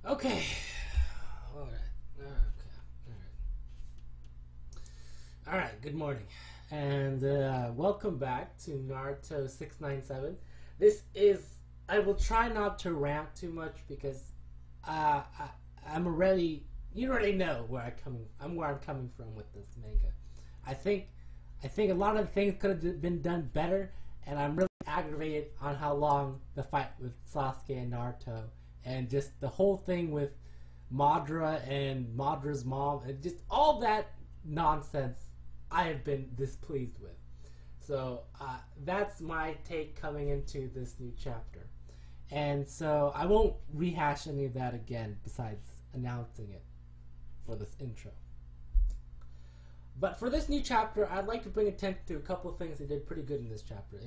Okay. All right. Okay. All right. Good morning, and welcome back to Naruto 697. This is. I will try not to rant too much because I'm already. You already know where I'm coming from with this manga. I think. I think a lot of things could have been done better, and I'm really aggravated on how long the fight with Sasuke and Naruto, and just the whole thing with Madara and Madra's mom, and just all that nonsense I have been displeased with. So that's my take coming into this new chapter. And so I won't rehash any of that again besides announcing it for this intro. But for this new chapter, I'd like to bring attention to a couple of things they did pretty good in this chapter.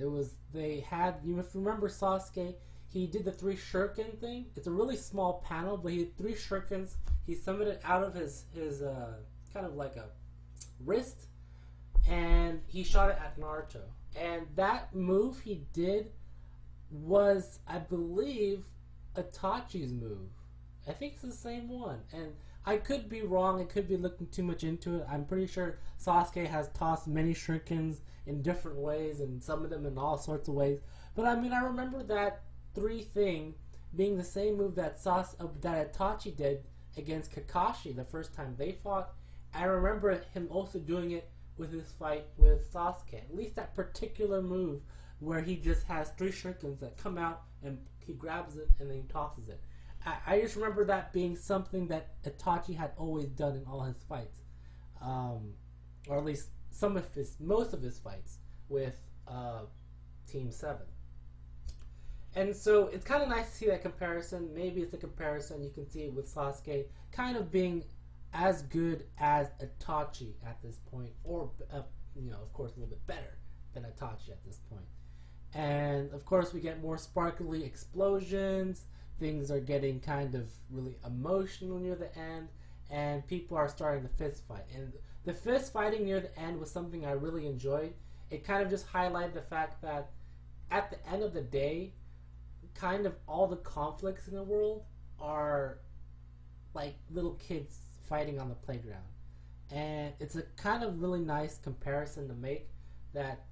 They had, you if you remember Sasuke, he did the 3 shuriken thing. It's a really small panel, but he had 3 shurikens. He summoned it out of his kind of like a wrist, and he shot it at Naruto. And that move he did was, I believe, Itachi's move. I think it's the same one. And I could be wrong. I could be looking too much into it. I'm pretty sure Sasuke has tossed many shurikens in different ways, and some of them in all sorts of ways. But I mean, I remember that 3 thing being the same move that that Itachi did against Kakashi the first time they fought. I remember him also doing it with his fight with Sasuke. At least that particular move where he just has 3 shurikens that come out and he grabs it and then he tosses it. I just remember that being something that Itachi had always done in all his fights, or at least most of his fights with Team 7. And so it's kind of nice to see that comparison. Maybe it's a comparison you can see with Sasuke kind of being as good as Itachi at this point, or of course, a little bit better than Itachi at this point. And of course, we get more sparkly explosions. Things are getting kind of really emotional near the end, and people are starting to fist fight. And the fist fighting near the end was something I really enjoyed. It kind of just highlighted the fact that at the end of the day, kind of all the conflicts in the world are like little kids fighting on the playground. And it's a kind of really nice comparison to make, that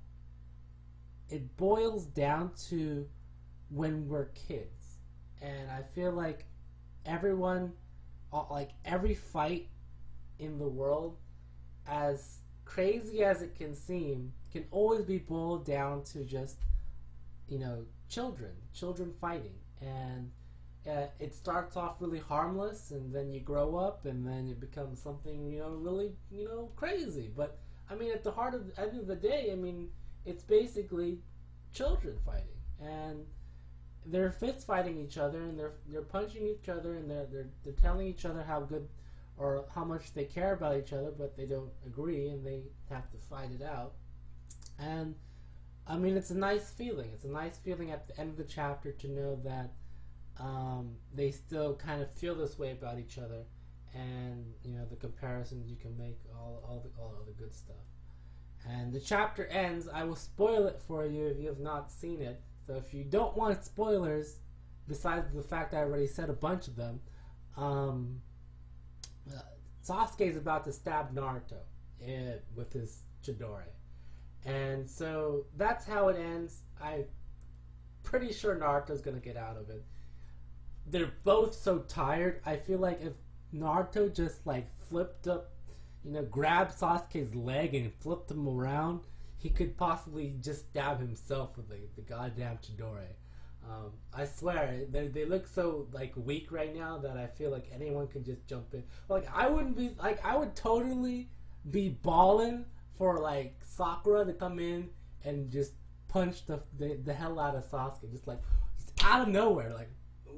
it boils down to when we're kids. And I feel like everyone, like every fight in the world, as crazy as it can seem, can always be boiled down to just, children fighting. And it starts off really harmless, and then you grow up, and then it becomes something, really, crazy. But, I mean, at the end of the day, I mean, it's basically children fighting. And they're fist fighting each other, and they're punching each other, and they're telling each other how good or how much they care about each other, but they don't agree, and they have to fight it out. And I mean, it's a nice feeling. It's a nice feeling at the end of the chapter to know that they still kind of feel this way about each other, and the comparisons you can make, all the good stuff. And the chapter ends. I will spoil it for you if you have not seen it. So if you don't want spoilers, besides the fact I already said a bunch of them, Sasuke is about to stab Naruto with his Chidori. And so that's how it ends. I'm pretty sure Naruto's going to get out of it. They're both so tired. I feel like if Naruto just like flipped up, grabbed Sasuke's leg and flipped him around, he could possibly just stab himself with the goddamn Chidori. I swear, they look so like weak right now that I feel like anyone can just jump in. Like I would totally be balling for like Sakura to come in and just punch the hell out of Sasuke, just out of nowhere, like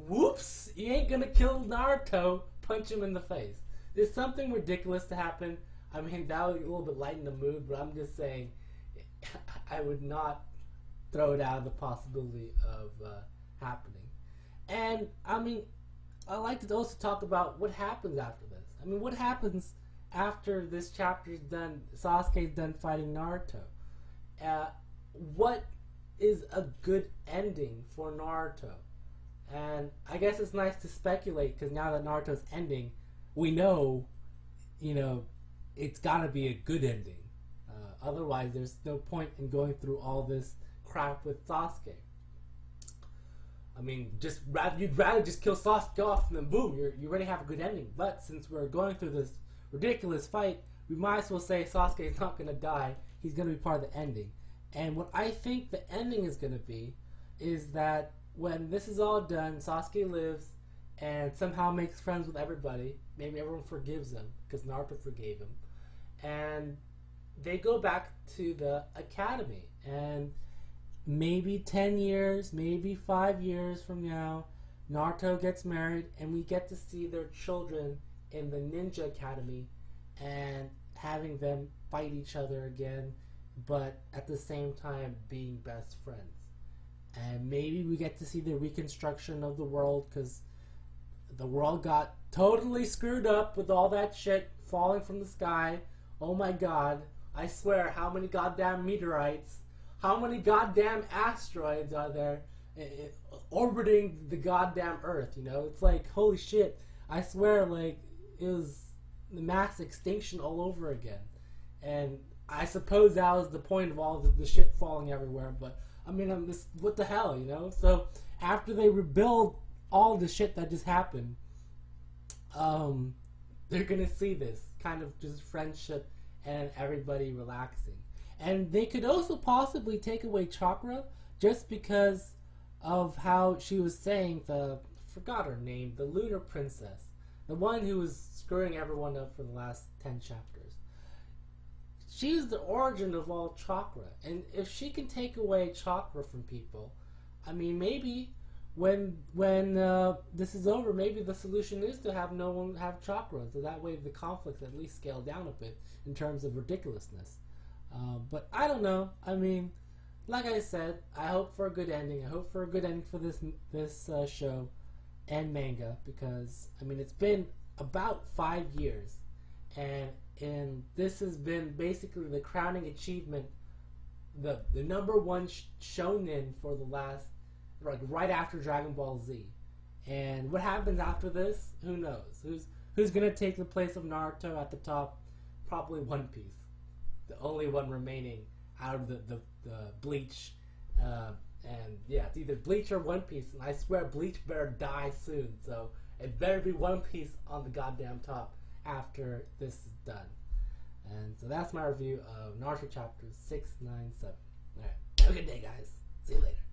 whoops, you ain't gonna kill Naruto, punch him in the face. There's something ridiculous to happen. I mean, that would a little bit lighten the mood, but I'm just saying, I would not throw it out of the possibility of happening. And I mean, I like to also talk about what happens after this. I mean, what happens after this chapter's done, Sasuke's done fighting Naruto? What is a good ending for Naruto? And I guess it's nice to speculate because now that Naruto's ending, we know, it's gotta be a good ending. Otherwise, there's no point in going through all this crap with Sasuke. I mean, you'd rather just kill Sasuke off and then boom, you already have a good ending. But since we're going through this ridiculous fight, we might as well say Sasuke is not going to die. He's going to be part of the ending. And what I think the ending is going to be is that when this is all done, Sasuke lives and somehow makes friends with everybody. Maybe everyone forgives him because Naruto forgave him. And they go back to the academy. And maybe 10 years, maybe 5 years from now, Naruto gets married and we get to see their children in the ninja academy and having them fight each other again, but at the same time being best friends. And maybe we get to see the reconstruction of the world because the world got totally screwed up with all that shit falling from the sky. Oh my god, I swear, how many goddamn meteorites, how many goddamn asteroids are there orbiting the goddamn Earth, It's like, holy shit, I swear, like, it was the mass extinction all over again. And I suppose that was the point of all the shit falling everywhere, but, I mean, what the hell, So, after they rebuild all the shit that just happened, they're gonna see this kind of just friendship and everybody relaxing. And they could also possibly take away chakra just because of how she was saying forgot her name, the lunar princess, the one who was screwing everyone up for the last 10 chapters. She's the origin of all chakra, and if she can take away chakra from people, I mean, maybe when this is over, maybe the solution is to have no one have chakra, so that way the conflicts at least scale down a bit in terms of ridiculousness. But I don't know. I mean, like I said, I hope for a good ending. I hope for a good ending for this show and manga because, I mean, it's been about 5 years, and this has been basically the crowning achievement, the number one shonen for the last, like, right after Dragon Ball Z. And what happens after this? Who knows? Who's gonna take the place of Naruto at the top? Probably One Piece. The only one remaining out of the Bleach, and yeah, it's either Bleach or One Piece, and I swear Bleach better die soon, so it better be One Piece on the goddamn top after this is done. And so that's my review of Naruto Chapter 697. Alright, have a good day, guys. See you later.